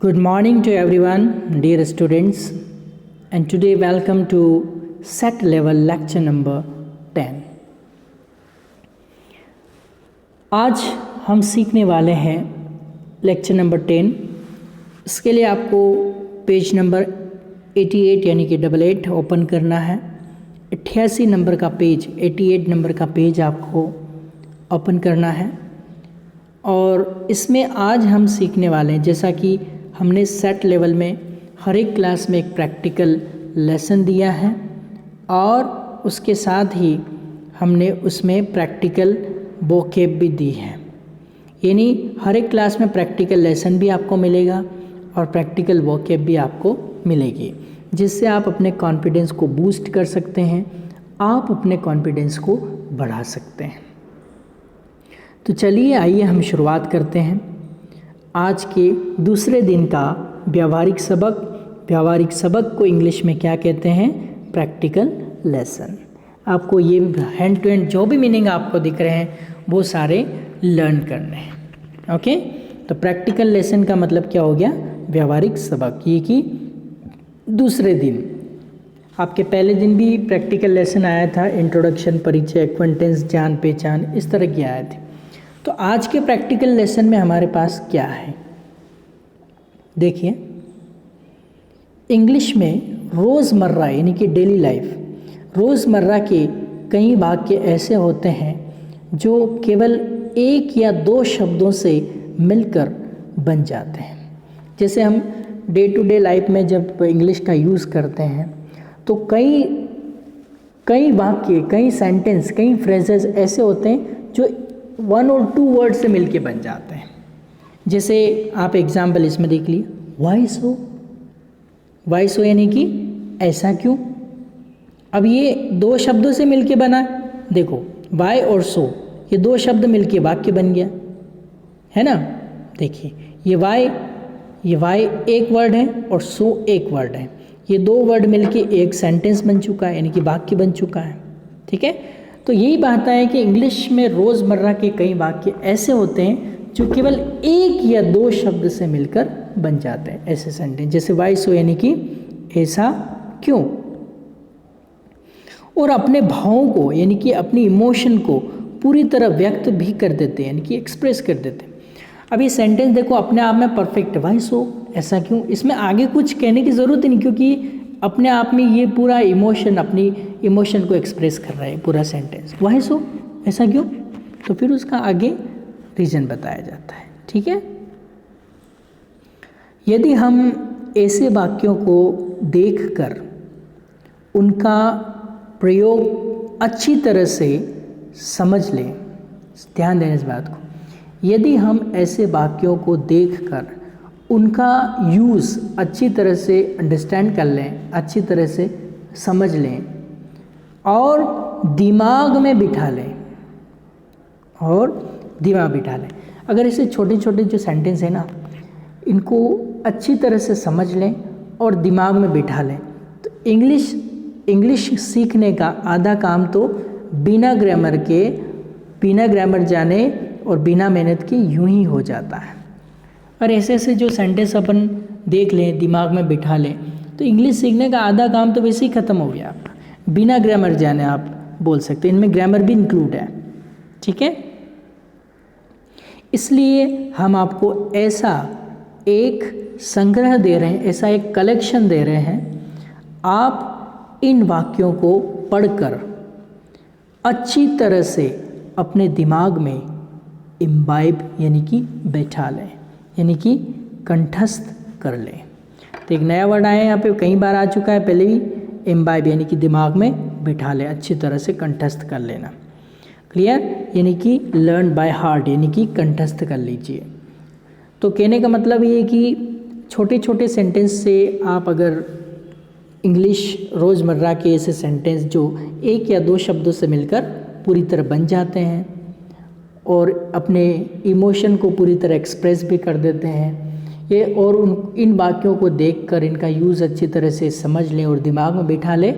Good morning to everyone, dear students, and today welcome to set level lecture number 10. आज हम सीखने वाले हैं लेक्चर नंबर 10. इसके लिए आपको पेज नंबर 88 यानी कि 88 ओपन करना है. 88 नंबर का पेज 88 नंबर का पेज आपको ओपन करना है और इसमें आज हम सीखने वाले हैं, जैसा कि हमने सेट लेवल में हर एक क्लास में एक प्रैक्टिकल लेसन दिया है और उसके साथ ही हमने उसमें प्रैक्टिकल वोकैब भी दी है. यानी हर एक क्लास में प्रैक्टिकल लेसन भी आपको मिलेगा और प्रैक्टिकल वोकैब भी आपको मिलेगी, जिससे आप अपने कॉन्फिडेंस को बूस्ट कर सकते हैं, आप अपने कॉन्फिडेंस को बढ़ा सकते हैं. तो चलिए आइए हम शुरुआत करते हैं आज के दूसरे दिन का व्यावहारिक सबक. व्यावहारिक सबक को इंग्लिश में क्या कहते हैं? Practical lesson. आपको ये हैंड टू हैंड जो भी मीनिंग आपको दिख रहे हैं वो सारे लर्न करने हैं. ओके, तो प्रैक्टिकल लेसन का मतलब क्या हो गया? व्यावहारिक सबक. ये कि दूसरे दिन, आपके पहले दिन भी प्रैक्टिकल लेसन आया था, इंट्रोडक्शन, परिचय, एक्वेंटेंस, जान पहचान, इस तरह के आए थे. तो आज के प्रैक्टिकल लेसन में हमारे पास क्या है? देखिए, इंग्लिश में रोज़मर्रा यानी कि डेली लाइफ, रोज़मर्रा के कई वाक्य ऐसे होते हैं जो केवल एक या दो शब्दों से मिलकर बन जाते हैं. जैसे हम डे टू डे लाइफ में जब इंग्लिश का यूज़ करते हैं तो कई वाक्य, कई सेंटेंस, कई फ्रेजेस ऐसे होते हैं जो 1 और 2 वर्ड से मिलके बन जाते हैं. जैसे आप एग्जाम्पल इसमें देख लिए, वाई सो. वाई सो यानी कि ऐसा क्यों. अब ये दो शब्दों से मिलके बना. देखो, वाई और सो, ये दो शब्द मिलके वाक्य बन गया, है ना. देखिए, ये वाई एक वर्ड है और सो एक वर्ड है. ये दो वर्ड मिलके एक सेंटेंस बन चुका है, यानी कि वाक्य बन चुका है. ठीक है, तो यही बात है कि इंग्लिश में रोज़मर्रा के कई वाक्य ऐसे होते हैं जो केवल एक या दो शब्द से मिलकर बन जाते हैं, ऐसे सेंटेंस. जैसे वाई सो यानी कि ऐसा क्यों, और अपने भावों को यानी कि अपनी इमोशन को पूरी तरह व्यक्त भी कर देते हैं, यानी कि एक्सप्रेस कर देते हैं. अब ये सेंटेंस देखो अपने आप में परफेक्ट, वाई सो ऐसा क्यों, इसमें आगे कुछ कहने की ज़रूरत ही नहीं, क्योंकि अपने आप में ये पूरा इमोशन, अपनी इमोशन को एक्सप्रेस कर रहा है पूरा सेंटेंस. वाई सो ऐसा क्यों, तो फिर उसका आगे रीज़न बताया जाता है. ठीक है, यदि हम ऐसे वाक्यों को देखकर उनका प्रयोग अच्छी तरह से समझ लें, ध्यान दें इस बात को, यदि हम ऐसे वाक्यों को देखकर उनका यूज़ अच्छी तरह से अंडरस्टैंड कर लें, अच्छी तरह से समझ लें और दिमाग में बिठा लें, अगर ऐसे छोटे छोटे जो सेंटेंस है ना, इनको अच्छी तरह से समझ लें और दिमाग में बिठा लें, तो इंग्लिश सीखने का आधा काम तो बिना ग्रामर जाने और बिना मेहनत के यूं ही हो जाता है. और ऐसे ऐसे जो सेंटेंस अपन देख लें, दिमाग में बिठा लें, तो इंग्लिश सीखने का आधा काम तो वैसे ही ख़त्म हो गया आपका. बिना ग्रामर जाने आप बोल सकते हैं, इनमें ग्रामर भी इंक्लूड है. ठीक है, इसलिए हम आपको ऐसा एक संग्रह दे रहे हैं, ऐसा एक कलेक्शन दे रहे हैं. आप इन वाक्यों को पढ़कर अच्छी तरह से अपने दिमाग में इम्बाइब यानी कि बैठा लें, यानी कि कंठस्थ कर लें. तो एक नया वर्ड आया है यहाँ पे, कई बार आ चुका है पहले भी, इम्बाइब यानी कि दिमाग में बिठा लें, अच्छी तरह से कंठस्थ कर लेना. क्लियर, यानी कि लर्न बाय हार्ट, यानी कि कंठस्थ कर लीजिए. तो कहने का मतलब ये है कि छोटे छोटे सेंटेंस से आप अगर इंग्लिश रोज़मर्रा के ऐसे सेंटेंस जो एक या दो शब्दों से मिलकर पूरी तरह बन जाते हैं और अपने इमोशन को पूरी तरह एक्सप्रेस भी कर देते हैं, ये और इन वाक्यों को देखकर इनका यूज़ अच्छी तरह से समझ लें और दिमाग में बिठा लें,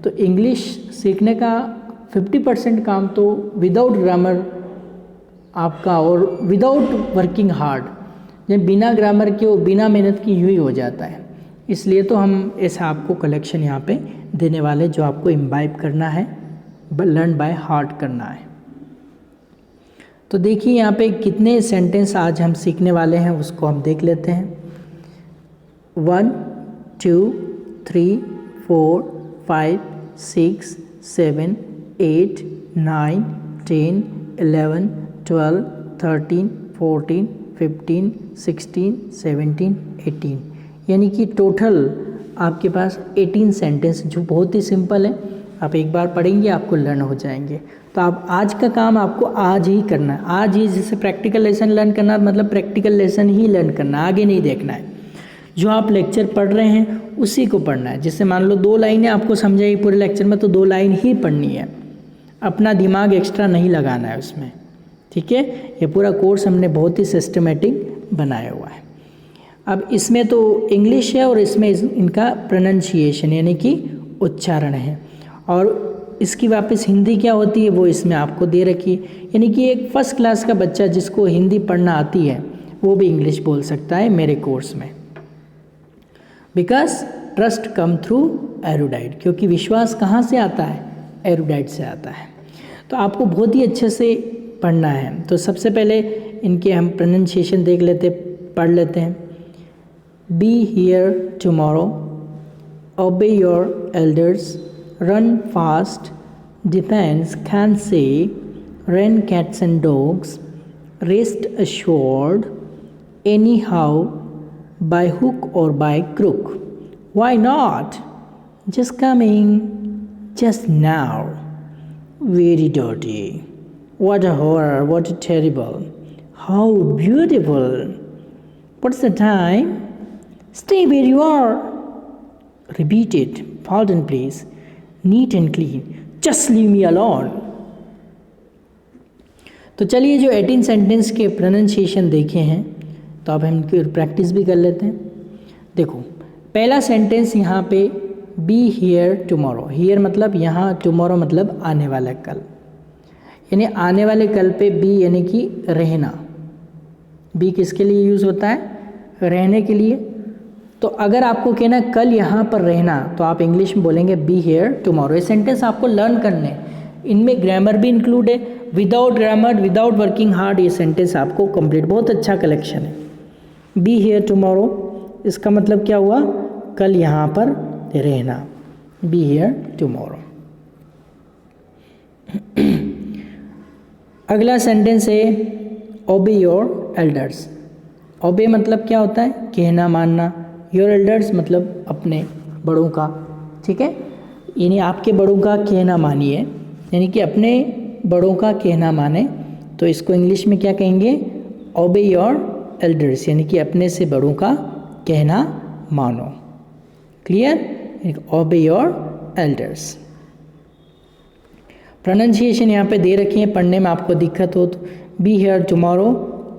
तो इंग्लिश सीखने का 50% काम तो विदाउट ग्रामर आपका और विदाउट वर्किंग हार्ड जब बिना ग्रामर के वो बिना मेहनत की यूँ ही हो जाता है। इसलिए तो हम ऐसा आपको कलेक्शन यहाँ पे देने वाले जो आपको इम्बाइब करना है, लर्न बाय हार्ट करना है। तो देखिए यहाँ पे कितने सेंटेंस आज हम सीखने वाले हैं उसको हम देख लेते हैं। 1 2 3 4 5 6 7 8 9 10 11 12 13 14 15 16 17 18, यानी कि टोटल आपके पास 18 सेंटेंस जो बहुत ही सिंपल है। आप एक बार पढ़ेंगे आपको लर्न हो जाएंगे। तो आप आज का काम आपको आज ही करना है, आज ही। जैसे प्रैक्टिकल लेसन लर्न करना मतलब प्रैक्टिकल लेसन ही लर्न करना, आगे नहीं देखना है। जो आप लेक्चर पढ़ रहे हैं उसी को पढ़ना है। जैसे मान लो 2 लाइनें आपको समझाई पूरे लेक्चर में, तो 2 लाइन ही पढ़नी है, अपना दिमाग एक्स्ट्रा नहीं लगाना है उसमें, ठीक है। ये पूरा कोर्स हमने बहुत ही सिस्टमेटिक बनाया हुआ है। अब इसमें तो इंग्लिश है और इसमें इनका प्रोनंसिएशन यानी कि उच्चारण है, और इसकी वापस हिंदी क्या होती है वो इसमें आपको दे रखी है। यानी कि एक फर्स्ट क्लास का बच्चा जिसको हिंदी पढ़ना आती है वो भी इंग्लिश बोल सकता है मेरे कोर्स में। Because trust come through erudite, क्योंकि विश्वास कहाँ से आता है? एरुडाइट से आता है। तो आपको बहुत ही अच्छे से पढ़ना है। तो सबसे पहले इनके हम प्रोनंसिएशन देख लेते, पढ़ लेते हैं। बी हियर टुमारो, ओबे your elders, run fast, depends, can say, run cats and dogs, rest assured, anyhow, by hook or by crook. Why not? Just coming, just now. Very dirty. What a horror, what a terrible. How beautiful. What's the time? Stay where you are. Repeat it. Pardon, please. Neat and clean, just leave me alone. तो चलिए जो 18 sentence के pronunciation देखे हैं तो अब हम इनकी प्रैक्टिस भी कर लेते हैं। देखो पहला सेंटेंस यहाँ पे बी हियर टुमारो। हियर मतलब यहाँ, टुमारो मतलब आने वाला कल, यानी आने वाले कल पे बी यानी कि रहना। बी किसके लिए यूज़ होता है? रहने के लिए। तो अगर आपको कहना कल यहाँ पर रहना तो आप इंग्लिश में बोलेंगे बी हेयर टुमारो। ये सेंटेंस आपको लर्न करने, इनमें ग्रामर भी इंक्लूड है। Without grammar, without working hard ये सेंटेंस आपको कंप्लीट, बहुत अच्छा कलेक्शन है। बी हेयर टुमारो इसका मतलब क्या हुआ? कल यहाँ पर रहना, बी हेयर टुमारो। अगला सेंटेंस है ओबे योर एल्डर्स। ओबे मतलब क्या होता है? कहना, मानना। योर एल्डर्स मतलब अपने बड़ों का, ठीक है। यानी आपके बड़ों का कहना मानिए, यानी कि अपने बड़ों का कहना माने। तो इसको इंग्लिश में क्या कहेंगे? ओबे योर एल्डर्स, यानी कि अपने से बड़ों का कहना मानो। क्लियर? ओबे योर एल्डर्स। प्रोनंसिएशन यहाँ पे दे रखी है, पढ़ने में आपको दिक्कत हो तो बी हियर टुमारो,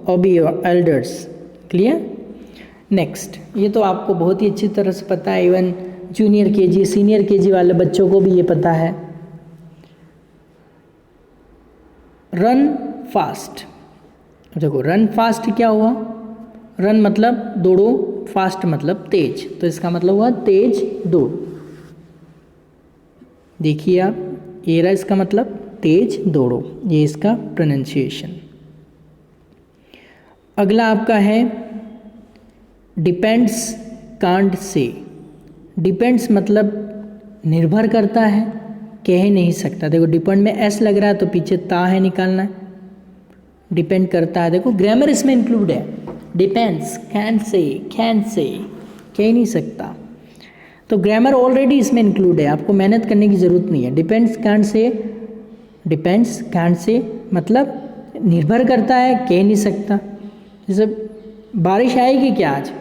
ओबे योर एल्डर्स। क्लियर? नेक्स्ट, ये तो आपको बहुत ही अच्छी तरह से पता है, even junior KG, senior KG वाले बच्चों को भी ये पता है। Run fast. देखो रन फास्ट क्या हुआ? रन मतलब दौड़ो, फास्ट मतलब तेज, तो इसका मतलब हुआ तेज दौड़। देखिए आप, ये रहा इसका मतलब तेज दौड़ो, ये इसका प्रोनंसिएशन। अगला आपका है डिपेंड्स, कांट से। डिपेंड्स मतलब निर्भर करता है, कह नहीं सकता। देखो डिपेंड में एस लग रहा है तो पीछे ता है, निकालना है। डिपेंड करता है, देखो ग्रामर इसमें इंक्लूड है। डिपेंड्स, कैन से, कह नहीं सकता, तो ग्रामर ऑलरेडी इसमें इंक्लूड है, आपको मेहनत करने की ज़रूरत नहीं है। डिपेंड्स कैन से मतलब निर्भर करता है, कह नहीं सकता। जैसे बारिश आएगी क्या आज?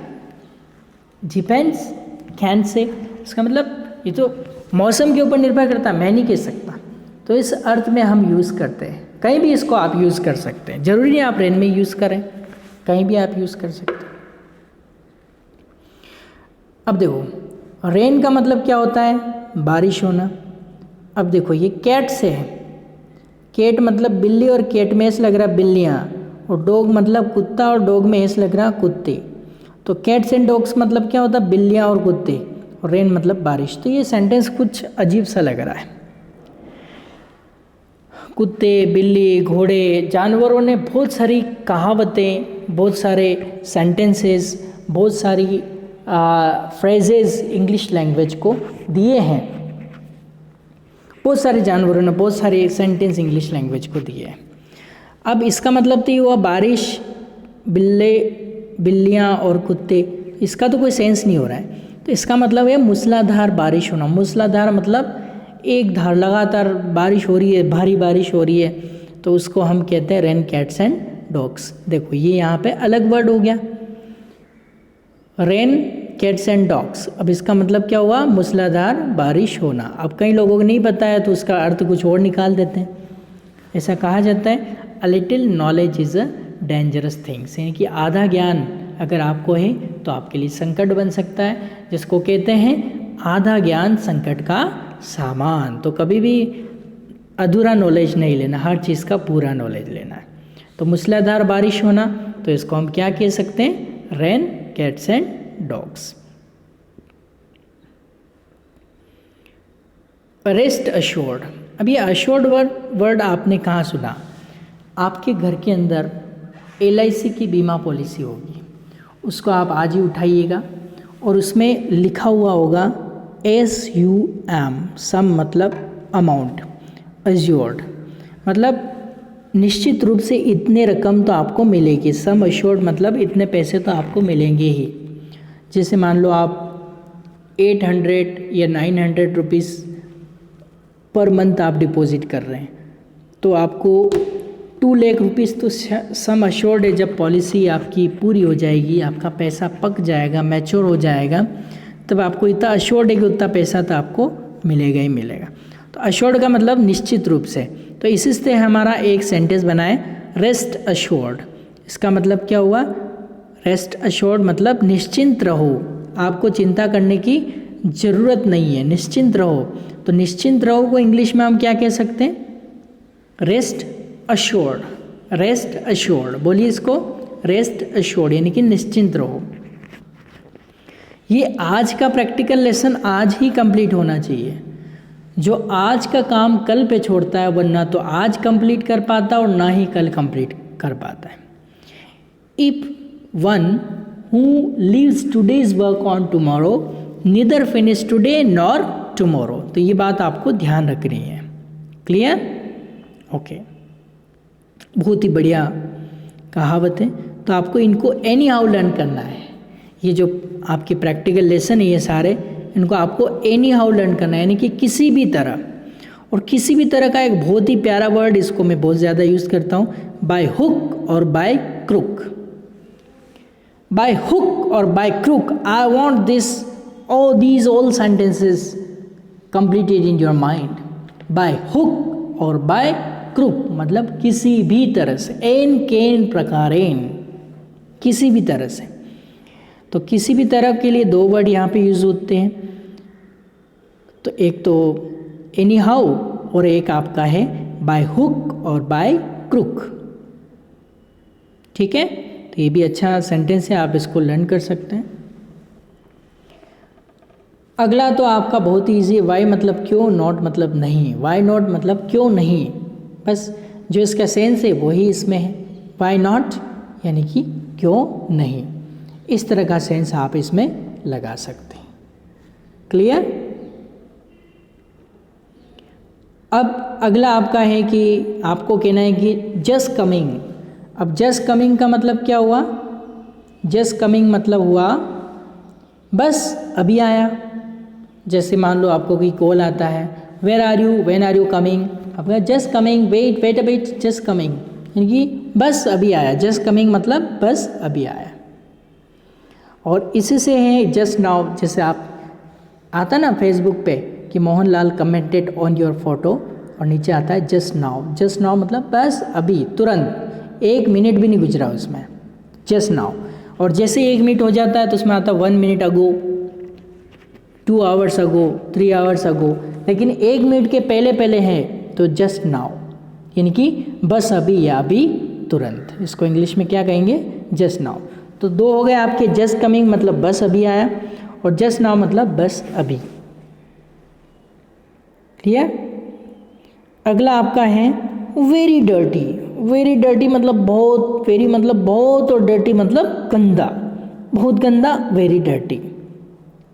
डिपेंड्स कैन से, इसका मतलब ये तो मौसम के ऊपर निर्भर करता है, मैं नहीं कह सकता। तो इस अर्थ में हम यूज़ करते हैं, कहीं भी इसको आप यूज़ कर सकते हैं। ज़रूरी नहीं आप रेन में यूज़ करें, कहीं भी आप यूज़ कर सकते हैं। अब देखो रेन का मतलब क्या होता है? बारिश होना। अब देखो ये कैट से है, कैट मतलब बिल्ली, और कैट में से लग रहा है बिल्लियाँ, और डॉग मतलब कुत्ता, और डॉग में एस लग रहा कुत्ते। तो कैट्स एंड डॉग्स मतलब क्या होता है, बिल्लियाँ और कुत्ते, और रेन मतलब बारिश। तो ये सेंटेंस कुछ अजीब सा लग रहा है। कुत्ते, बिल्ली, घोड़े, जानवरों ने बहुत सारी कहावतें, बहुत सारे सेंटेंसेस, बहुत सारी फ्रेजेस इंग्लिश लैंग्वेज को दिए हैं। बहुत सारे जानवरों ने बहुत सारे सेंटेंस इंग्लिश लैंग्वेज को दिए हैं। अब इसका मतलब तो ये हुआ बारिश, बिल्लियाँ और कुत्ते, इसका तो कोई सेंस नहीं हो रहा है। तो इसका मतलब है मूसलाधार बारिश होना। मूसलाधार मतलब एक धार लगातार बारिश हो रही है, भारी बारिश हो रही है, तो उसको हम कहते हैं रेन, कैट्स एंड डॉग्स। देखो ये यहाँ पे अलग वर्ड हो गया, रेन, कैट्स एंड डॉग्स। अब इसका मतलब क्या हुआ, मूसलाधार बारिश होना। अब कई लोगों को नहीं पता है तो उसका अर्थ कुछ और निकाल देते हैं। ऐसा कहा जाता है a little knowledge is a dangerous things, यानी कि आधा ज्ञान अगर आपको है तो आपके लिए संकट बन सकता है, जिसको कहते हैं आधा ज्ञान संकट का सामान। तो कभी भी अधूरा नॉलेज नहीं लेना, हर चीज़ का पूरा नॉलेज लेना है। तो मूसलाधार बारिश होना, तो इसको हम क्या कह सकते हैं, rain, cats and dogs. Rest assured. अब ये अश्योर्ड वर्ड आपने कहाँ सुना, आपके घर के अंदर LIC की बीमा पॉलिसी होगी, उसको आप आज ही उठाइएगा और उसमें लिखा हुआ होगा SUM, सम मतलब अमाउंट, अश्योर्ड मतलब निश्चित रूप से इतने रकम तो आपको मिलेगी। सम अश्योर्ड मतलब इतने पैसे तो आपको मिलेंगे ही। जैसे मान लो आप 800 या 900 रुपीज़ पर मंथ आप डिपॉजिट कर रहे हैं, तो आपको 2 लाख रुपीज़ तो सम अश्योर्ड है। जब पॉलिसी आपकी पूरी हो जाएगी, आपका पैसा पक जाएगा, मैच्योर हो जाएगा, तब आपको इतना अश्योर्ड है कि उतना पैसा तो आपको मिलेगा ही मिलेगा। तो अश्योर्ड का मतलब निश्चित रूप से। तो इसी से हमारा एक सेंटेंस बनाए, रेस्ट अश्योर्ड। इसका मतलब क्या हुआ, रेस्ट अश्योर्ड मतलब निश्चिंत रहो, आपको चिंता करने की ज़रूरत नहीं है, निश्चिंत रहो। तो निश्चिंत रहो को इंग्लिश में हम क्या कह सकते हैं, रेस्ट अश्योर्ड। रेस्ट अश्योर्ड बोलिए इसको, रेस्ट अश्योर्ड यानी कि निश्चिंत रहो। ये आज का प्रैक्टिकल लेसन आज ही कंप्लीट होना चाहिए। जो आज का काम कल पे छोड़ता है, वरना तो आज कंप्लीट कर पाता और ना ही कल कंप्लीट कर पाता है। If one who leaves today's work on tomorrow neither finish today nor tomorrow. तो ये बात आपको ध्यान रखनी है। क्लियर? ओके, बहुत ही बढ़िया कहावत है। तो आपको इनको एनी हाउ लर्न करना है। ये जो आपके प्रैक्टिकल लेसन है ये सारे, इनको आपको एनी हाउ लर्न करना है, यानी कि किसी भी तरह। और किसी भी तरह का एक बहुत ही प्यारा वर्ड, इसको मैं बहुत ज़्यादा यूज़ करता हूँ, बाय हुक और बाय क्रुक। बाय हुक और by crook, I want this these all sentences completed in your mind. by hook और by crook मतलब किसी भी तरह से, एन केन प्रकारेण, किसी भी तरह से। तो किसी भी तरह के लिए 2 वर्ड यहाँ पे यूज़ होते हैं। तो एक तो एनी हाउ और एक आपका है बाय हुक और बाय क्रुक। ठीक है, तो ये भी अच्छा सेंटेंस है, आप इसको लर्न कर सकते हैं। अगला तो आपका बहुत ही ईजी है, वाई मतलब क्यों, नॉट मतलब नहीं। वाई नॉट मतलब क्यों नहीं, बस जो इसका सेंस है वही इसमें है। वाई नॉट यानी कि क्यों नहीं, इस तरह का सेंस आप इसमें लगा सकते हैं। क्लियर? अब अगला आपका है कि आपको कहना है कि जस्ट कमिंग। अब जस्ट कमिंग का मतलब क्या हुआ, जस्ट कमिंग मतलब हुआ बस अभी आया। जैसे मान लो आपको कोई कॉल आता है, where are you, when are you coming, आप just coming, wait wait a bit, just coming, यानी कि बस अभी आया। जस्ट कमिंग मतलब बस अभी आया। और इसी से है जस्ट नाउ। जैसे आप आता ना फेसबुक पे कि Mohanlal commented on your photo, और नीचे आता है जस्ट नाउ। जस्ट नाउ मतलब बस अभी, तुरंत, 1 मिनट भी नहीं गुजरा उसमें, जस्ट नाउ। और जैसे 1 मिनट हो जाता है तो उसमें आता 1 minute ago, 2 hours ago, 3 hours ago. लेकिन 1 मिनट के पहले पहले है तो जस्ट नाउ, यानी कि बस अभी या अभी तुरंत। इसको इंग्लिश में क्या कहेंगे? Just now. तो दो हो गए आपके। जस्ट कमिंग मतलब बस अभी आया, और जस्ट नाउ मतलब बस अभी। क्लियर? अगला आपका है वेरी डर्टी। वेरी डर्टी मतलब बहुत, वेरी मतलब बहुत, और डर्टी मतलब गंदा, बहुत गंदा, वेरी डर्टी।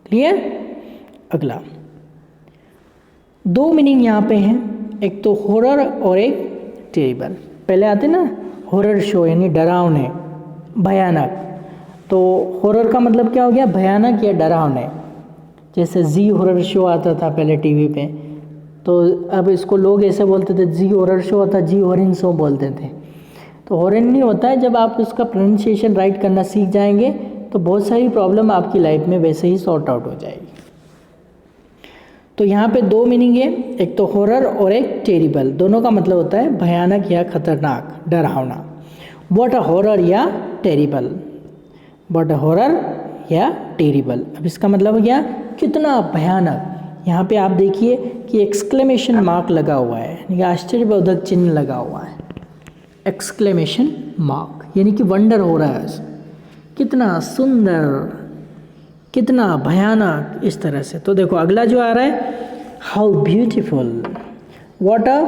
क्लियर? अगला दो मीनिंग यहाँ पे हैं, एक तो हॉरर और एक टेरिबल। पहले आते ना हॉरर शो यानी डरावने, भयानक। तो हॉरर का मतलब क्या हो गया? भयानक या डरावने। जैसे जी हॉरर शो आता था पहले टीवी पे, तो अब इसको लोग ऐसे बोलते थे, जी हॉरर शो होता, जी हॉरर शो बोलते थे। तो हॉरर नहीं होता है, जब आप उसका प्रोनाउंसिएशन राइट करना सीख जाएंगे तो बहुत सारी प्रॉब्लम आपकी लाइफ में वैसे ही सॉर्ट आउट हो जाएगी। तो यहाँ पे दो मीनिंग है, एक तो हॉरर और एक टेरिबल। दोनों का मतलब होता है भयानक या खतरनाक, डरावना। व्हाट अ हॉरर या टेरिबल, व्हाट अ हॉरर या टेरिबल। अब इसका मतलब हो गया कितना भयानक। यहाँ पे आप देखिए कि एक्सक्लेमेशन मार्क लगा हुआ है, यानी आश्चर्यबोधक चिन्ह लगा हुआ है, एक्सक्लेमेशन मार्क, यानी कि वंडर हो रहा है, कितना सुंदर, कितना भयानक, इस तरह से। तो देखो अगला जो आ रहा है हाउ ब्यूटीफुल, व्हाट अ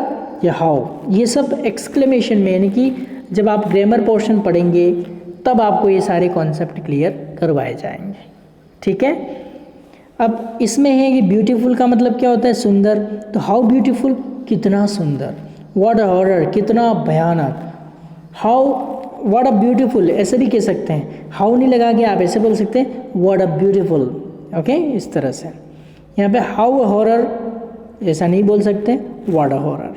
या हाउ, ये सब एक्सक्लेमेशन में, यानी कि जब आप ग्रामर पोर्शन पढ़ेंगे तब आपको ये सारे कॉन्सेप्ट क्लियर करवाए जाएंगे। ठीक है? अब इसमें है कि ब्यूटीफुल का मतलब क्या होता है? सुंदर। तो हाउ ब्यूटीफुल, कितना सुंदर। व्हाट अ हॉरर, कितना भयानक। हाउ व्हाट अ ब्यूटीफुल ऐसे भी कह सकते हैं, हाउ नहीं लगा के आप ऐसे बोल सकते हैं व्हाट अ ब्यूटीफुल। ओके, इस तरह से। यहाँ पे हाउ अ हॉरर ऐसा नहीं बोल सकते, व्हाट अ हॉरर।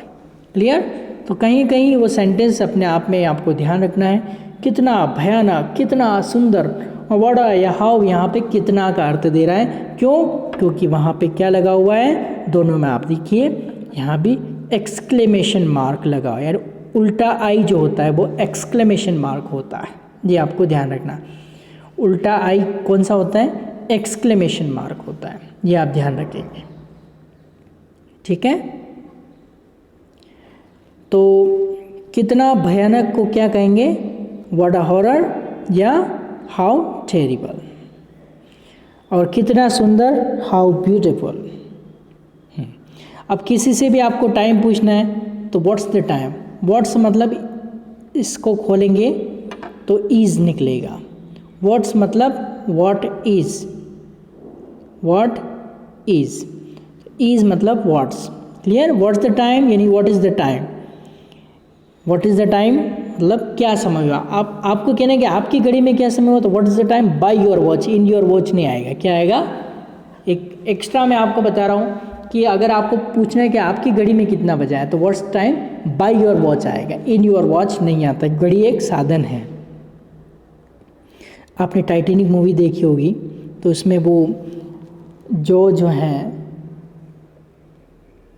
क्लियर? तो कहीं कहीं वो सेंटेंस अपने आप में आपको ध्यान रखना है, कितना भयानक, कितना सुंदर। और व्हाट अ या हाउ यहाँ पे कितना का अर्थ दे रहा है। क्यों? क्योंकि वहाँ पे क्या लगा हुआ है? दोनों में आप देखिए, यहाँ भी एक्सक्लेमेशन मार्क लगा हुआ है, यानी उल्टा आई जो होता है वो एक्सक्लेमेशन मार्क होता है। ये आपको ध्यान रखना, उल्टा आई कौन सा होता है? एक्सक्लेमेशन मार्क होता है। ये आप ध्यान रखेंगे। ठीक है? तो कितना भयानक को क्या कहेंगे? व्हाट अ हॉरर या हाउ टेरिबल। और कितना सुंदर, हाउ ब्यूटीफुल। अब किसी से भी आपको टाइम पूछना है तो व्हाट्स द टाइम, व्हाट्स मतलब इसको खोलेंगे तो इज़ निकलेगा। व्हाट्स मतलब what is, what is, is मतलब what's. Clear? What's the time यानी what is the time. What is the time मतलब क्या समय हुआ। आप आपको कहना है कि आपकी घड़ी में क्या समय हुआ, तो what is the time by your watch, in your watch नहीं आएगा। क्या आएगा? एक एक्स्ट्रा मैं आपको बता रहा हूँ कि अगर आपको पूछना है कि आपकी घड़ी में कितना बजा है तो what's time by your watch आएगा, इन योर वॉच नहीं आता। घड़ी एक साधन है। आपने टाइटैनिक मूवी देखी होगी, तो उसमें वो जो है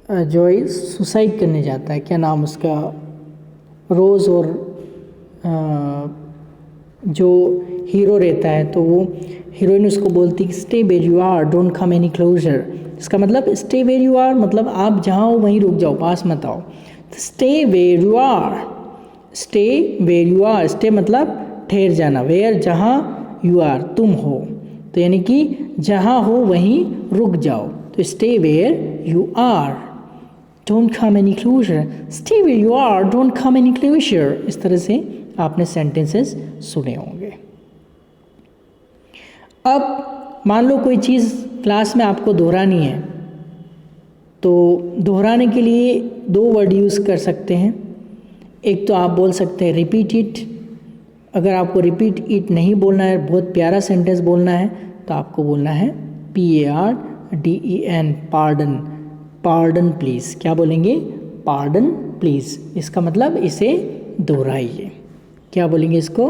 जो सुसाइड करने जाता है, क्या नाम उसका, रोज़, और जो हीरो रहता है तो वो हीरोइन उसको बोलती है stay where you are, don't come any closer. इसका मतलब स्टे वेयर यू आर मतलब आप जहाँ हो वहीं रुक जाओ, पास मत आओ। Stay where you are, stay where you are, stay मतलब ठहर जाना, वेयर जहाँ, यू आर तुम हो, तो यानी कि जहाँ हो वहीं रुक जाओ। तो stay where you are, don't come any closer, stay where you are, don't come any closer. इस तरह से आपने सेंटेंसेस सुने होंगे। अब मान लो कोई चीज़ क्लास में आपको दोहरानी है, तो दोहराने के लिए दो वर्ड यूज़ कर सकते हैं। एक तो आप बोल सकते हैं रिपीट इट। अगर आपको रिपीट इट नहीं बोलना है, बहुत प्यारा सेंटेंस बोलना है, तो आपको बोलना है PARDEN, पार्डन, पार्डन प्लीज़। क्या बोलेंगे? Pardon please. इसका मतलब इसे दोहराइए। क्या बोलेंगे इसको?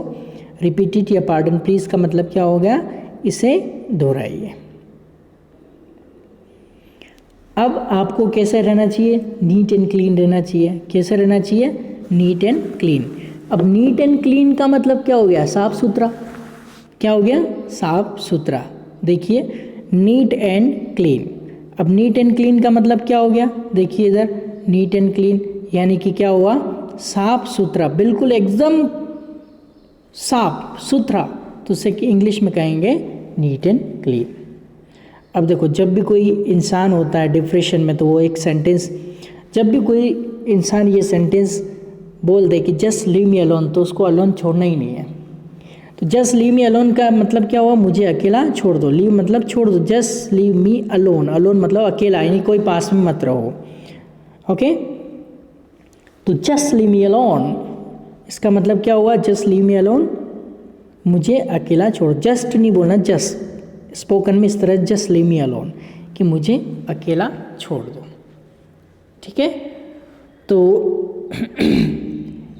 रिपीट इट या पार्डन प्लीज़ का मतलब क्या हो गया? इसे दोहराइए। अब आपको कैसे रहना चाहिए? नीट एंड क्लीन रहना चाहिए। कैसे रहना चाहिए? Neat and clean. अब नीट एंड क्लीन का मतलब क्या हो गया? साफ सुथरा। क्या हो गया? साफ सुथरा। देखिए नीट एंड क्लीन। अब नीट एंड क्लीन का मतलब क्या हो गया? देखिए इधर नीट एंड क्लीन यानी कि क्या हुआ? साफ सुथरा, बिल्कुल एकदम साफ सुथरा, तो उसे इंग्लिश में कहेंगे नीट एंड क्लीन। अब देखो, जब भी कोई इंसान होता है डिप्रेशन में, तो वो एक सेंटेंस, जब भी कोई इंसान ये सेंटेंस बोल दे कि जस्ट लीव मी अलोन, तो उसको अलोन छोड़ना ही नहीं है। तो जस्ट लीव मी अलोन का मतलब क्या हुआ, मुझे अकेला छोड़ दो। लीव मतलब छोड़ दो, just leave me alone, alone मतलब अकेला, यानी कोई पास में मत रहो। ओके, तो जस्ट लीव मी अलोन, इसका मतलब क्या हुआ, जस्ट लीव मी अलोन, मुझे अकेला छोड़। जस्ट नहीं बोलना, जस्ट स्पोकन में इस तरह जस्ट लीव मी अलोन, कि मुझे अकेला छोड़ दो। ठीक है, तो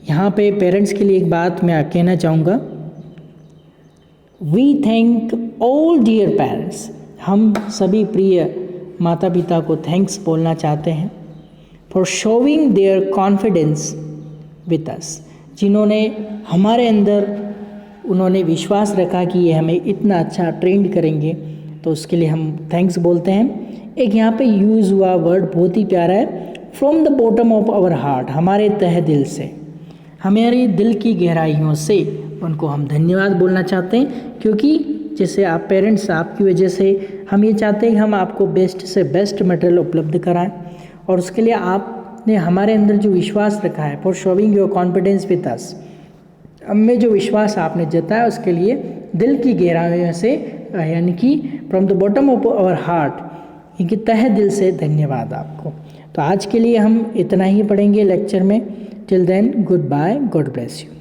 यहाँ पे पेरेंट्स के लिए एक बात मैं कहना चाहूँगा, we thank all dear parents, हम सभी प्रिय माता पिता को थैंक्स बोलना चाहते हैं, for showing there confidence with us, जिन्होंने हमारे अंदर उन्होंने विश्वास रखा कि ये हमें इतना अच्छा ट्रेंड करेंगे, तो उसके लिए हम थैंक्स बोलते हैं। एक यहाँ पे यूज़ हुआ वर्ड बहुत ही प्यारा है, from the bottom of our heart, हमारे तह दिल से, हमारे दिल की गहराइयों से उनको हम धन्यवाद बोलना चाहते हैं, क्योंकि जैसे आप पेरेंट्स, आपकी वजह से हम ये चाहते हैं कि हम आपको बेस्ट से बेस्ट मटेरियल उपलब्ध कराएं, और उसके लिए आपने हमारे अंदर जो विश्वास रखा है, for showing your confidence with us, हमें जो विश्वास आपने जताया उसके लिए दिल की गहराइयों से, यानी कि from the bottom of our heart, यानी कि तहे दिल से धन्यवाद आपको। तो आज के लिए हम इतना ही पढ़ेंगे लेक्चर में। Till then, good bye, God bless you.